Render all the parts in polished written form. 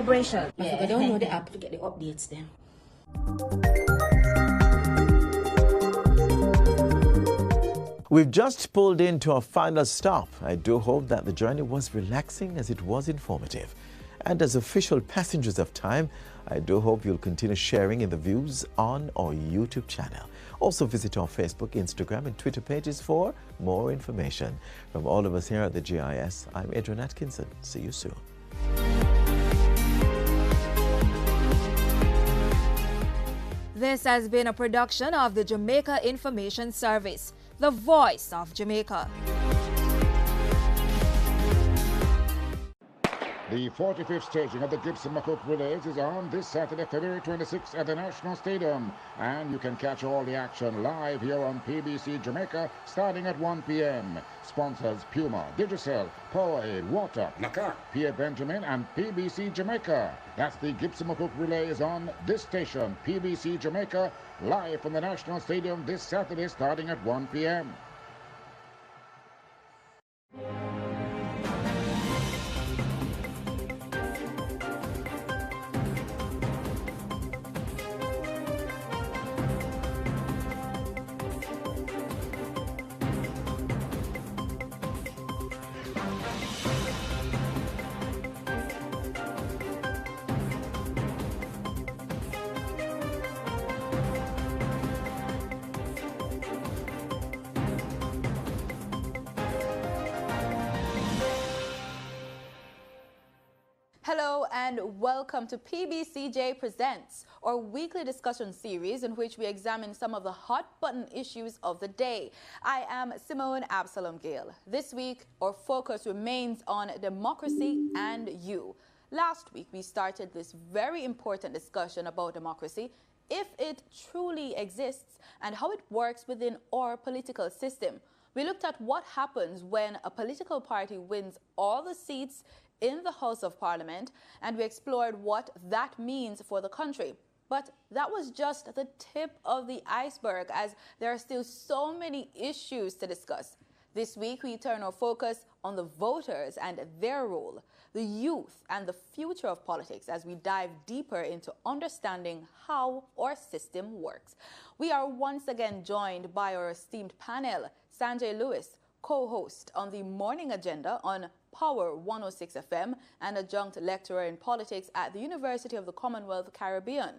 celebration. Yeah. I don't know the app to get the updates then. We've just pulled into our final stop. I do hope that the journey was relaxing as it was informative. And as official passengers of time, I do hope you'll continue sharing in the views on our YouTube channel. Also visit our Facebook, Instagram and Twitter pages for more information. From all of us here at the GIS, I'm Adrian Atkinson. See you soon. This has been a production of the Jamaica Information Service, the voice of Jamaica. The 45th staging of the Gibson McCook Relays is on this Saturday, February 26th at the National Stadium. And you can catch all the action live here on PBC Jamaica starting at 1 p.m. Sponsors Puma, Digicel, Powerade, Water, Naka, Pierre Benjamin and PBC Jamaica. That's the Gibson McCook Relays on this station, PBC Jamaica, live from the National Stadium this Saturday starting at 1 p.m. Hello and welcome to PBCJ Presents, our weekly discussion series in which we examine some of the hot-button issues of the day. I am Simone Absalom Gale. This week, our focus remains on democracy and you. Last week, we started this very important discussion about democracy, if it truly exists, and how it works within our political system. We looked at what happens when a political party wins all the seats in the House of Parliament, and we explored what that means for the country. But that was just the tip of the iceberg, as there are still so many issues to discuss. This week, we turn our focus on the voters and their role, the youth and the future of politics, as we dive deeper into understanding how our system works. We are once again joined by our esteemed panel, Sanjay Lewis, co-host on the morning agenda on Power 106 FM and adjunct lecturer in politics at the University of the Commonwealth Caribbean.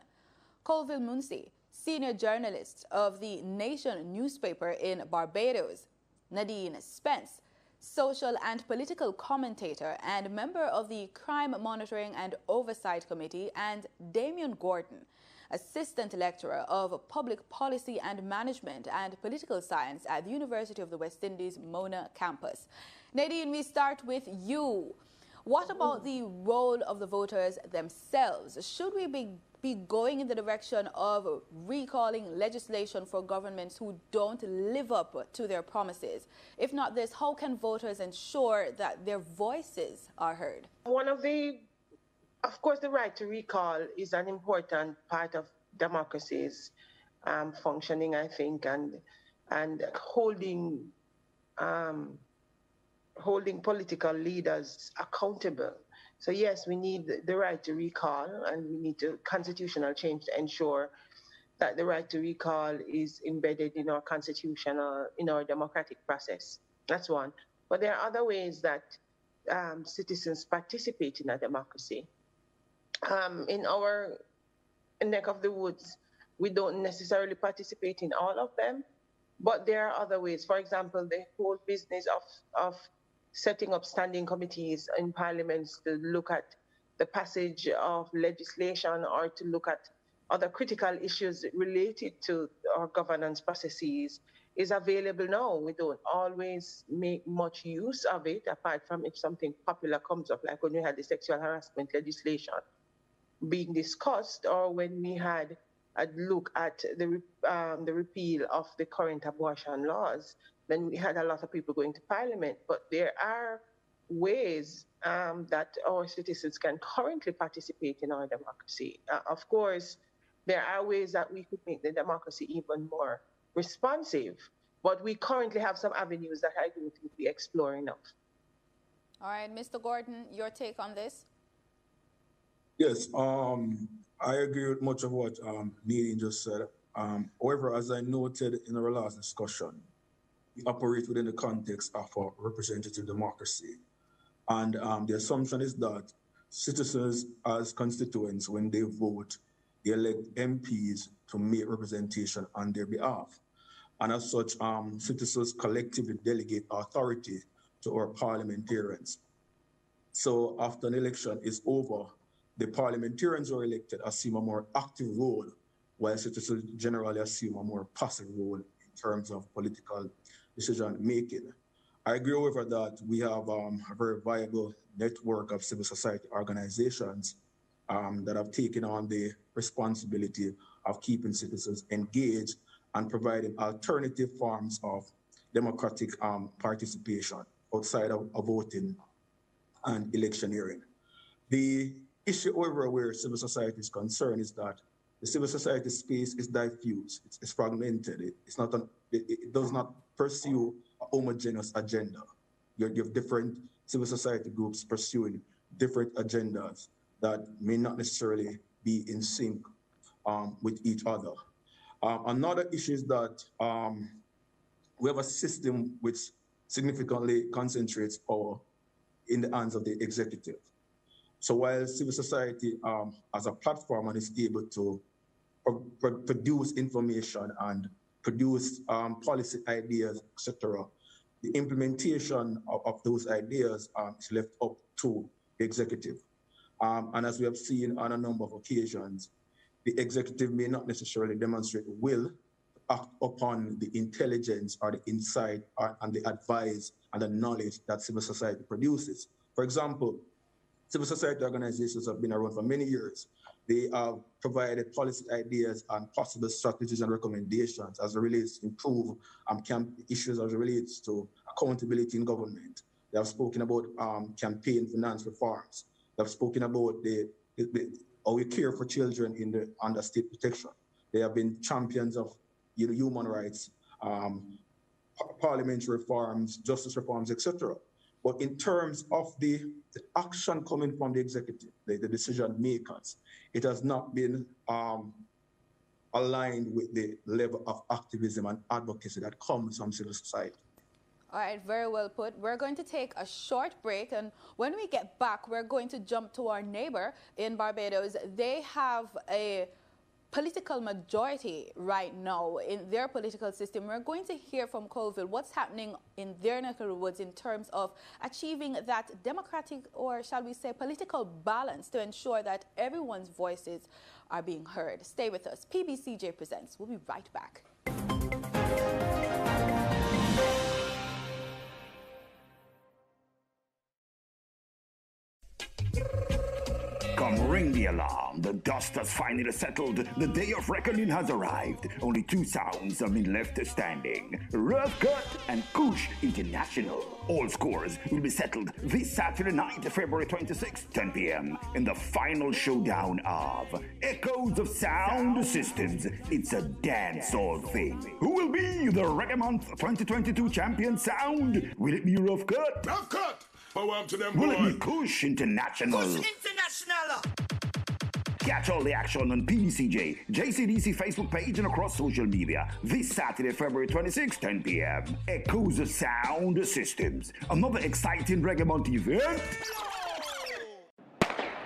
Colville Munsi, senior journalist of the Nation newspaper in Barbados. Nadine Spence, social and political commentator and member of the Crime Monitoring and Oversight Committee, and Damien Gordon, assistant lecturer of public policy and management and political science at the University of the West Indies Mona campus. Nadine, we start with you. What about the role of the voters themselves? Should we be going in the direction of recalling legislation for governments who don't live up to their promises? If not this, how can voters ensure that their voices are heard? Of course, the right to recall is an important part of democracy's functioning, I think, and holding political leaders accountable. So yes, we need the right to recall, and we need a constitutional change to ensure that the right to recall is embedded in our constitutional, in our democratic process. That's one. But there are other ways that citizens participate in a democracy. In our neck of the woods, we don't necessarily participate in all of them, but there are other ways. For example, the whole business of setting up standing committees in parliaments to look at the passage of legislation or to look at other critical issues related to our governance processes is available now. We don't always make much use of it, apart from if something popular comes up, like when we had the sexual harassment legislation being discussed, or when we had a look at the repeal of the current abortion laws. Then we had a lot of people going to Parliament. But there are ways that our citizens can currently participate in our democracy. Of course, there are ways that we could make the democracy even more responsive, but we currently have some avenues that I don't think we explore enough. All right, Mr. Gordon, your take on this? Yes, I agree with much of what Nadine just said. However, as I noted in our last discussion, we operate within the context of a representative democracy. And the assumption is that citizens as constituents, when they vote, they elect MPs to make representation on their behalf. And as such, citizens collectively delegate authority to our parliamentarians. So after an election is over, the parliamentarians who are elected assume a more active role, while citizens generally assume a more passive role in terms of political decision making. I agree, however, that we have a very viable network of civil society organizations that have taken on the responsibility of keeping citizens engaged and providing alternative forms of democratic participation outside of voting and electioneering. The issue, however, where civil society is concerned is that the civil society space is diffuse, it's fragmented, it does not pursue a homogeneous agenda. You have different civil society groups pursuing different agendas that may not necessarily be in sync with each other. Another issue is that we have a system which significantly concentrates power in the hands of the executive. So while civil society as a platform and is able to produce information and produce policy ideas, etc., the implementation of those ideas is left up to the executive. And as we have seen on a number of occasions, the executive may not necessarily demonstrate will to act upon the intelligence or the insight and the advice and the knowledge that civil society produces. For example, civil society organizations have been around for many years. They have provided policy ideas and possible strategies and recommendations as it relates to improve issues as it relates to accountability in government. They have spoken about campaign finance reforms. They have spoken about how we care for children under state protection. They have been champions of human rights, parliamentary reforms, justice reforms, etc. But in terms of the action coming from the executive, the decision makers, it has not been aligned with the level of activism and advocacy that comes from civil society. All right, very well put. We're going to take a short break, and when we get back, we're going to jump to our neighbor in Barbados. They have a political majority right now in their political system. We're going to hear from Colville what's happening in their neck of the woods in terms of achieving that democratic, or shall we say political balance, to ensure that everyone's voices are being heard. Stay with us. PBCJ Presents. We'll be right back. Come ring the alarm. The dust has finally settled. The day of reckoning has arrived. Only two sounds have been left standing. Rough Cut and Kush International. All scores will be settled this Saturday night, February 26, 10 p.m. in the final showdown of Echoes of Sound Systems. It's a dancehall thing. Who will be the Reggae Month 2022 champion sound? Will it be Rough Cut? Rough Cut! Power to them, Will it be Kush International? Kush International! Catch all the action on PBCJ, JCDC Facebook page and across social media this Saturday, February 26, 10 p.m. Echoes of Sound Systems. Another exciting Reggae Month event.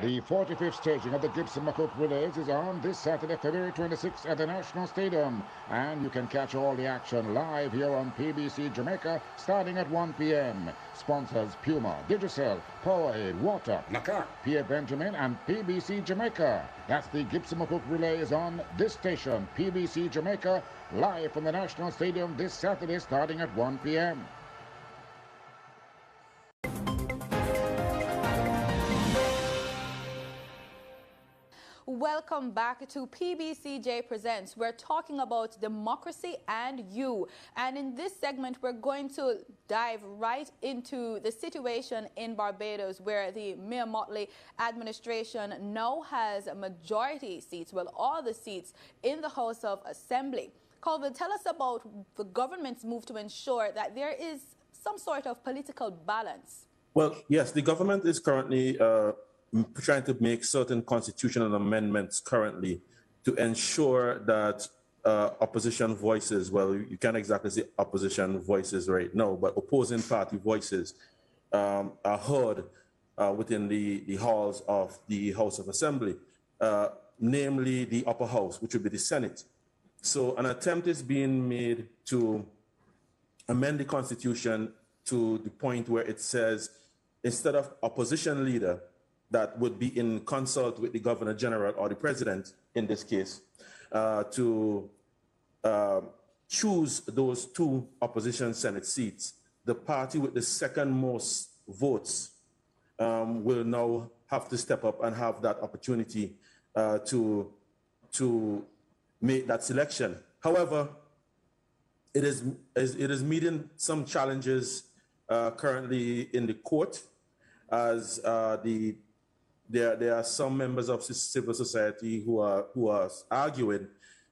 The 45th staging of the Gibson McCook Relays is on this Saturday, February 26th at the National Stadium. And you can catch all the action live here on PBC Jamaica starting at 1 p.m. Sponsors Puma, Digicel, Powerade, Water, Nakar, Pierre Benjamin, and PBC Jamaica. That's the Gibson McCook Relays on this station, PBC Jamaica, live from the National Stadium this Saturday starting at 1 p.m. Welcome back to PBCJ Presents. We're talking about democracy and you. And in this segment, we're going to dive right into the situation in Barbados, where the Mayor Motley administration now has majority seats, well, all the seats in the House of Assembly. Colville, tell us about the government's move to ensure that there is some sort of political balance. Well, yes, the government is currently trying to make certain constitutional amendments currently to ensure that opposition voices, well, you can't exactly say opposition voices right now, but opposing party voices are heard within the halls of the House of Assembly, namely the upper house, which would be the Senate. So an attempt is being made to amend the Constitution to the point where it says, instead of opposition leader that would be in consult with the Governor General or the President in this case, to choose those 2 opposition Senate seats, the party with the second most votes will now have to step up and have that opportunity to make that selection. However, it is meeting some challenges currently in the court, as there are some members of civil society who are arguing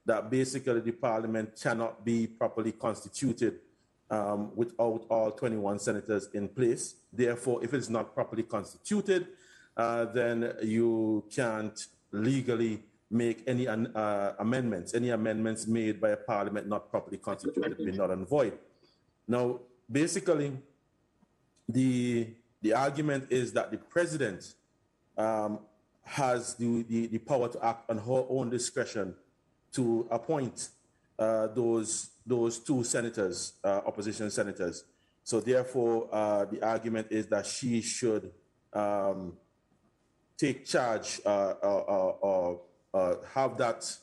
that basically the parliament cannot be properly constituted without all 21 senators in place. Therefore, if it's not properly constituted, then you can't legally make any amendments. Any amendments made by a parliament not properly constituted be null and void. Now, basically, the argument is that the president has the power to act on her own discretion to appoint those 2 senators, opposition senators. So therefore, the argument is that she should take charge or have that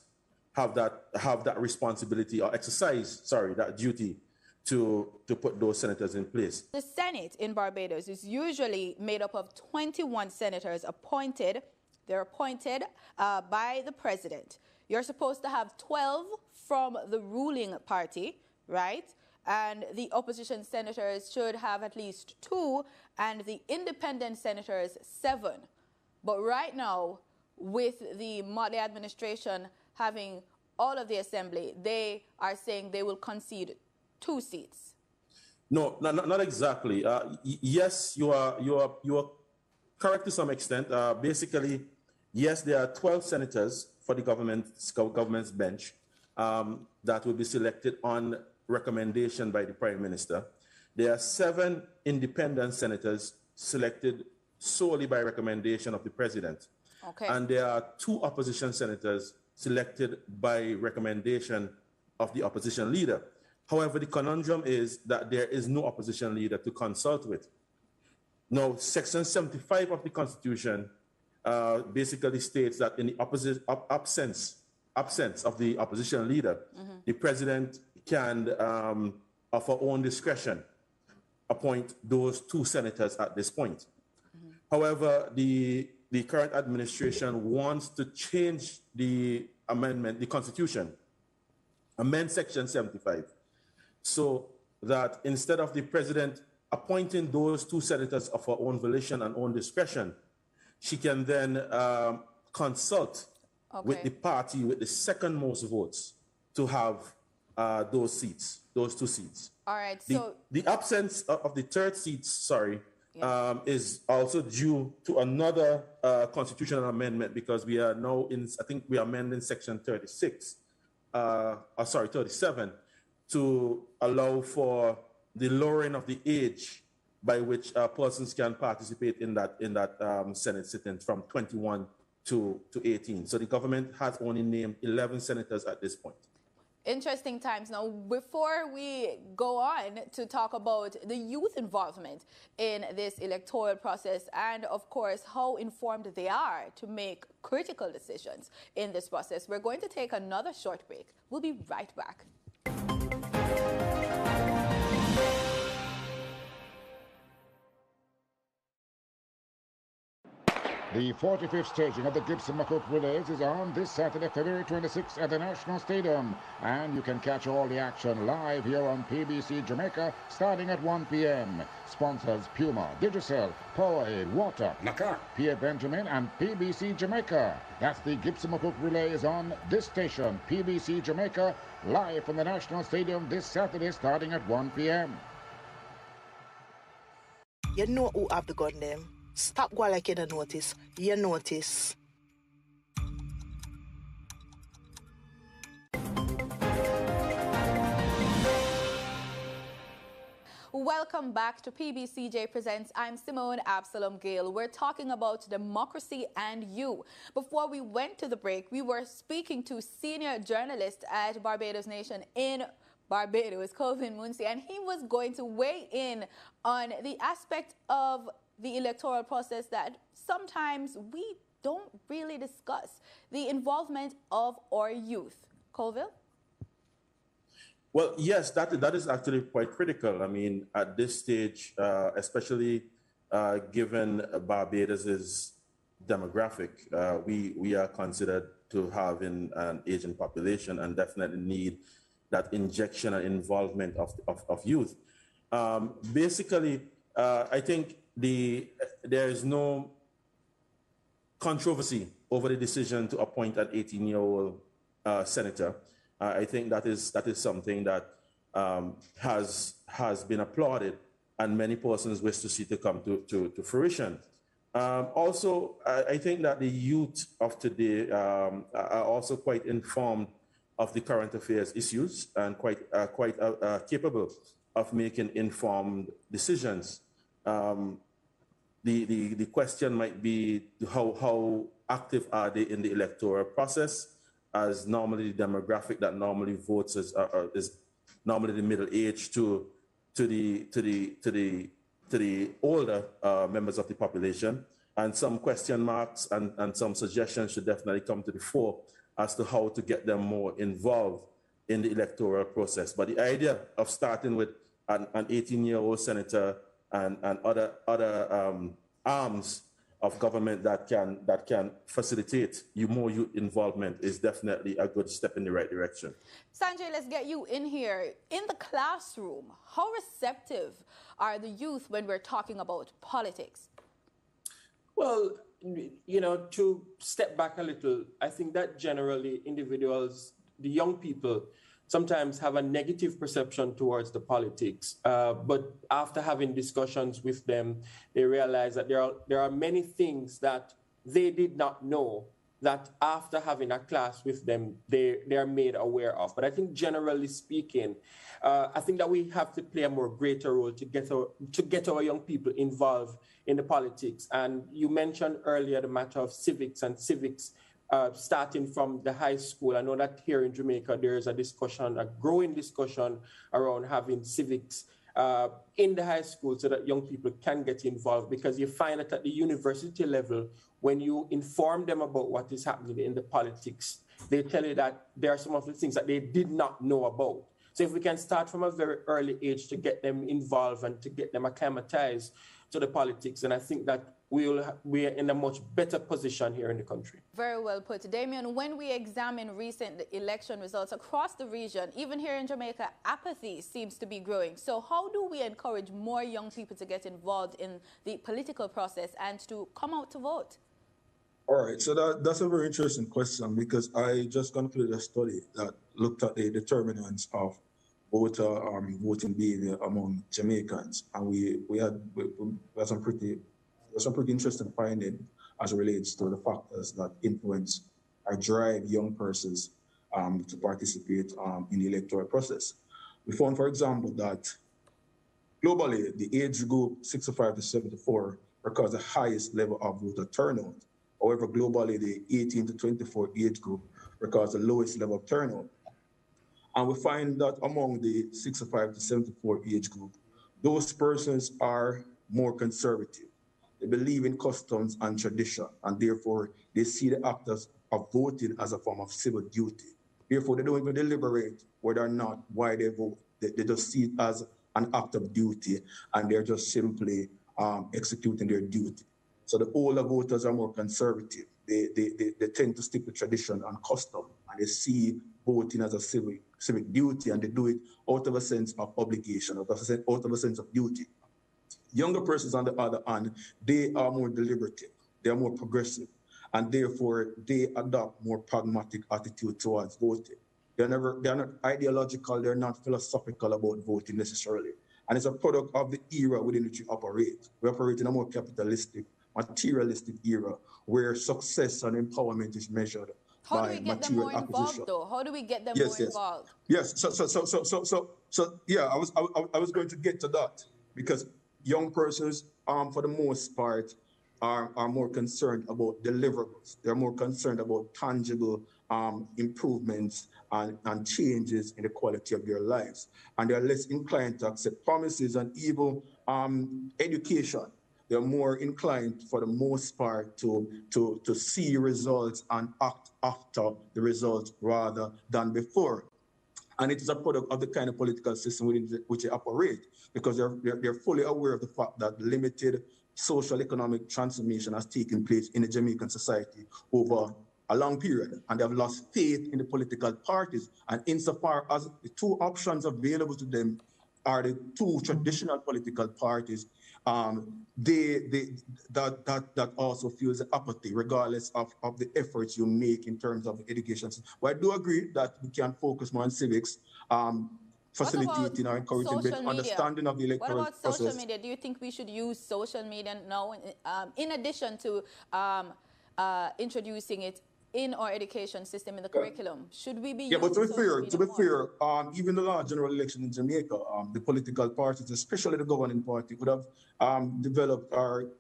responsibility or exercise, that duty to put those senators in place. The Senate in Barbados is usually made up of 21 senators appointed. They're appointed by the president. You're supposed to have 12 from the ruling party, right? And the opposition senators should have at least 2, and the independent senators 7. But right now, with the Motley administration having all of the assembly, they are saying they will concede 2 seats. No, not exactly. Yes, you are correct to some extent. Basically, yes, there are 12 senators for the government's bench that will be selected on recommendation by the Prime Minister. There are 7 independent senators selected solely by recommendation of the President. Okay. And there are 2 opposition senators selected by recommendation of the opposition leader. However, the conundrum is that there is no opposition leader to consult with. Now, Section 75 of the Constitution basically states that in the absence of the opposition leader, the president can, of her own discretion, appoint those 2 senators at this point. However, the current administration wants to change the Constitution, amend Section 75, so that instead of the president appointing those 2 senators of her own volition and own discretion, she can then consult with the party with the second most votes to have those 2 seats. All right, the absence of the 3rd seat, is also due to another constitutional amendment, because we are now we are amending Section 37 to allow for the lowering of the age by which persons can participate in that Senate sitting from 21 to 18. So the government has only named 11 senators at this point. Interesting times. Now, before we go on to talk about the youth involvement in this electoral process and, of course, how informed they are to make critical decisions in this process, we're going to take another short break. We'll be right back. The 45th staging of the Gibson McCook Relays is on this Saturday, February 26th at the National Stadium. And you can catch all the action live here on PBC Jamaica starting at 1 p.m. Sponsors Puma, Digicel, Powerade, Water, Nakar, Pierre Benjamin, and PBC Jamaica. That's the Gibson McCook Relays on this station, PBC Jamaica, live from the National Stadium this Saturday starting at 1 p.m. You know who have the gun them? Stop going like you don't notice. You notice. Welcome back to PBCJ Presents. I'm Simone Absalom Gale. We're talking about democracy and you. Before we went to the break, we were speaking to senior journalist at Barbados Nation in Barbados, Colvin Munsi, and he was going to weigh in on the aspect of the electoral process that sometimes we don't really discuss, the involvement of our youth. Colville? Well, yes, that is actually quite critical. I mean, at this stage, especially given Barbados's demographic, we are considered to have an aging population and definitely need that injection and involvement of youth. Basically, I think there is no controversy over the decision to appoint an 18-year-old senator. I think that is something that has been applauded, and many persons wish to see to come to fruition. Also, I think that the youth of today are also quite informed of the current affairs issues and quite capable of making informed decisions. The question might be how active are they in the electoral process, as normally the demographic that normally votes is normally the middle age to the older members of the population, and some question marks and some suggestions should definitely come to the fore as to how to get them more involved in the electoral process. But the idea of starting with an 18-year-old senator and other arms of government that can facilitate more youth involvement is definitely a good step in the right direction. Sanjay, let's get you in here. In the classroom, how receptive are the youth when we're talking about politics? Well, you know, to step back a little, I think that generally individuals, the young people, sometimes have a negative perception towards the politics. But after having discussions with them, they realize that there are many things that they did not know that after having a class with them, they are made aware of. But I think generally speaking, I think that we have to play a more greater role to get our young people involved in the politics. And you mentioned earlier the matter of civics and civics starting from the high school. I know that here in Jamaica, there is a discussion, a growing discussion around having civics in the high school so that young people can get involved, because you find that at the university level, when you inform them about what is happening in the politics, they tell you that there are some of the things that they did not know about. So if we can start from a very early age to get them involved and to get them acclimatized to the politics, and I think that we are in a much better position here in the country. Very well put. Damien, when we examine recent election results across the region, even here in Jamaica, apathy seems to be growing. So how do we encourage more young people to get involved in the political process and to come out to vote? All right, so that's a very interesting question, because I just concluded a study that looked at the determinants of voting behavior among Jamaicans, and we had some pretty interesting finding as it relates to the factors that influence or drive young persons to participate in the electoral process. We found, for example, that globally, the age group 65 to 74 records the highest level of voter turnout. However, globally, the 18 to 24 age group records the lowest level of turnout. And we find that among the 65 to 74 age group, those persons are more conservative. They believe in customs and tradition, and therefore they see the act of voting as a form of civil duty. Therefore, they don't even deliberate whether or not why they vote. They just see it as an act of duty, and they're just simply executing their duty. So the older voters are more conservative. They tend to stick to tradition and custom, and they see voting as a civic duty, and they do it out of a sense of obligation, out of a sense of duty. Younger persons, on the other hand, they are more deliberative, they are more progressive, and therefore they adopt more pragmatic attitude towards voting. They're not ideological, they're not philosophical about voting necessarily. And it's a product of the era within which we operate. We operate in a more capitalistic materialistic era where success and empowerment is measured How do by we get them material more acquisition. involved, though? How do we get them Yes, more yes. involved? Yes. So yeah, I was going to get to that because young persons, for the most part, are more concerned about deliverables. They're more concerned about tangible improvements and changes in the quality of their lives. And they're less inclined to accept promises and even education. They're more inclined, for the most part, to see results and act after the results rather than before. And it is a product of the kind of political system within which they operate, because they're fully aware of the fact that limited social economic transformation has taken place in the Jamaican society over a long period, and they have lost faith in the political parties. And insofar as the two options available to them are the two traditional political parties, that also feels apathy, regardless of the efforts you make in terms of education. But I do agree that we can focus more on civics, facilitating or encouraging better understanding of the electoral process. What about social media? Do you think we should use social media now, in addition to introducing it in our education system, in the curriculum? Should we be using social media? To be fair, even the last general election in Jamaica, the political parties, especially the governing party, would have developed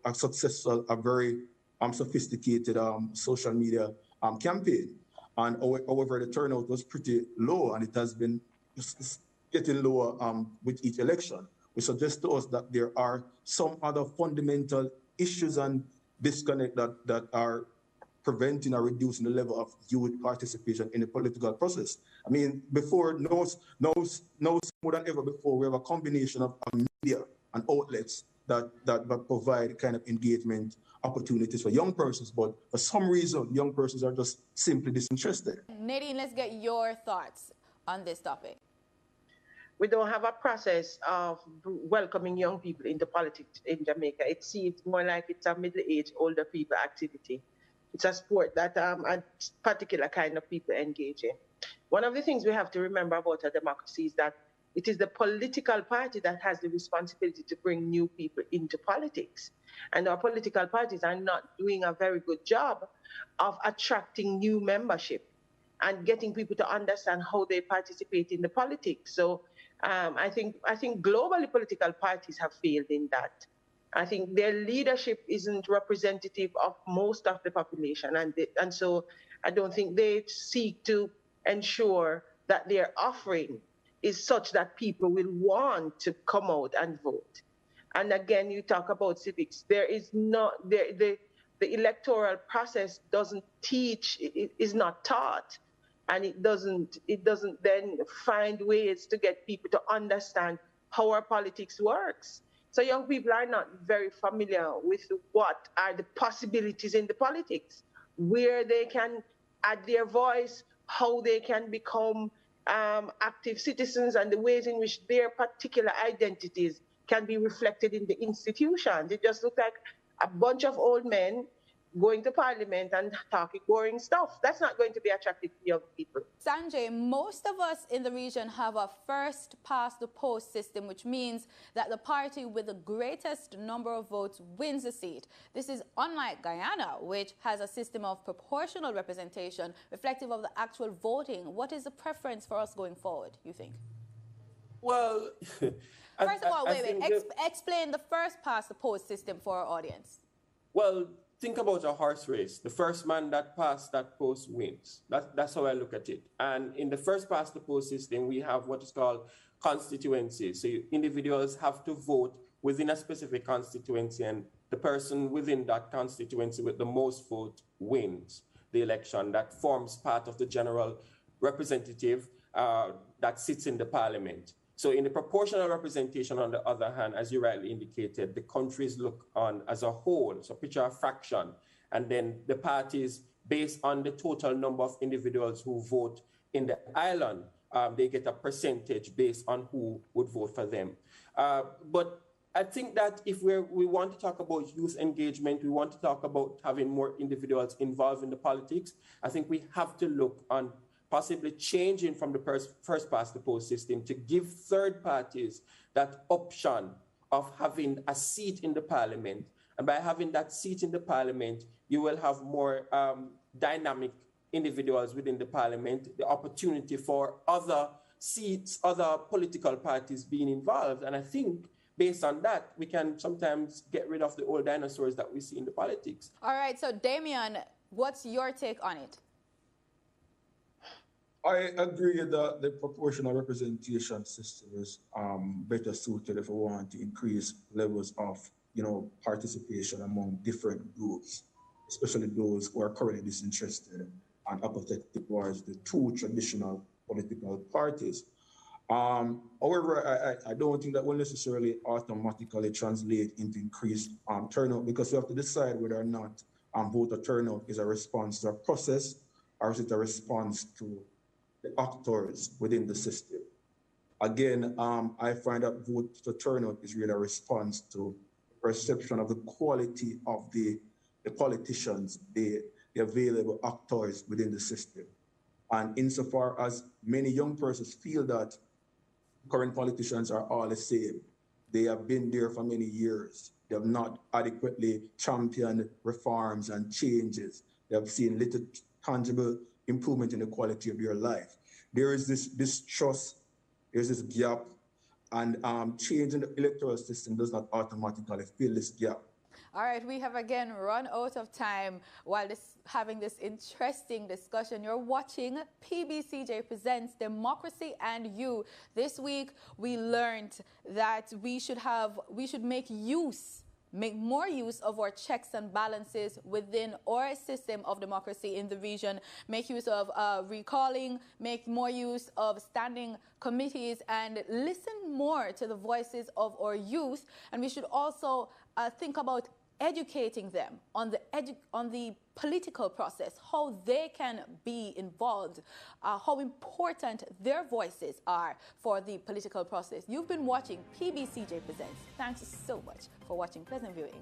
a successful, a very sophisticated social media campaign. And however, the turnout was pretty low, and it has been getting lower with each election, which suggests to us that there are some other fundamental issues and disconnect that are preventing or reducing the level of youth participation in the political process. I mean, before, now more than ever before, we have a combination of media and outlets that provide kind of engagement opportunities for young persons, but for some reason, young persons are just simply disinterested. Nadine, let's get your thoughts on this topic. We don't have a process of welcoming young people into politics in Jamaica. It seems more like it's a middle-aged, older people activity. It's a sport that a particular kind of people engage in. One of the things we have to remember about a democracy is that it is the political party that has the responsibility to bring new people into politics. And our political parties are not doing a very good job of attracting new membership and getting people to understand how they participate in the politics. So I think globally political parties have failed in that. I think their leadership isn't representative of most of the population, and so I don't think they seek to ensure that their offering is such that people will want to come out and vote. And again, you talk about civics. There is not the electoral process doesn't teach, it is not taught, and it doesn't then find ways to get people to understand how our politics works. So young people are not very familiar with what are the possibilities in the politics, where they can add their voice, how they can become active citizens, and the ways in which their particular identities can be reflected in the institutions. It just looks like a bunch of old men going to parliament and talking boring stuff. That's not going to be attractive to young people. Sanjay, most of us in the region have a first past the post system, which means that the party with the greatest number of votes wins the seat. This is unlike Guyana, which has a system of proportional representation reflective of the actual voting. What is the preference for us going forward, you think? Well, first of all, explain the first past the post system for our audience. Well, think about a horse race. The first man that passed that post wins. That's how I look at it. And in the first past the post system, we have what is called constituencies. So individuals have to vote within a specific constituency, and the person within that constituency with the most vote wins the election. That forms part of the general representative that sits in the parliament. So in the proportional representation, on the other hand, as you rightly indicated, the countries look on as a whole. So picture a fraction, and then the parties, based on the total number of individuals who vote in the island, they get a percentage based on who would vote for them. But I think that if we want to talk about youth engagement, we want to talk about having more individuals involved in the politics, I think we have to look on possibly changing from the first past the post system to give third parties that option of having a seat in the parliament And by having that seat in the parliament, you will have more dynamic individuals within the parliament, the opportunity for other seats, other political parties being involved. And I think based on that, we can sometimes get rid of the old dinosaurs that we see in the politics. All right, so Damien, what's your take on it? I agree that the proportional representation system is better suited if we want to increase levels of, participation among different groups, especially those who are currently disinterested and apathetic towards the two traditional political parties. However, I don't think that will necessarily automatically translate into increased turnout, because we have to decide whether or not voter turnout is a response to a process or is it a response to the actors within the system. Again, I find that voter turnout is really a response to perception of the quality of the politicians, the available actors within the system. And insofar as many young persons feel that current politicians are all the same, they have been there for many years, they have not adequately championed reforms and changes, they have seen little tangible improvement in the quality of their life. There is this distrust, there's this gap, and changing the electoral system does not automatically fill this gap. All right, we have again run out of time while having this interesting discussion. You're watching PBCJ Presents Democracy and You. This week, we learned that we should make more use of our checks and balances within our system of democracy in the region, make use of recalling, make more use of standing committees, and listen more to the voices of our youth. And we should also think about educating them on the political process, how they can be involved, how important their voices are for the political process. You've been watching PBCJ Presents. Thanks so much for watching. Pleasant viewing.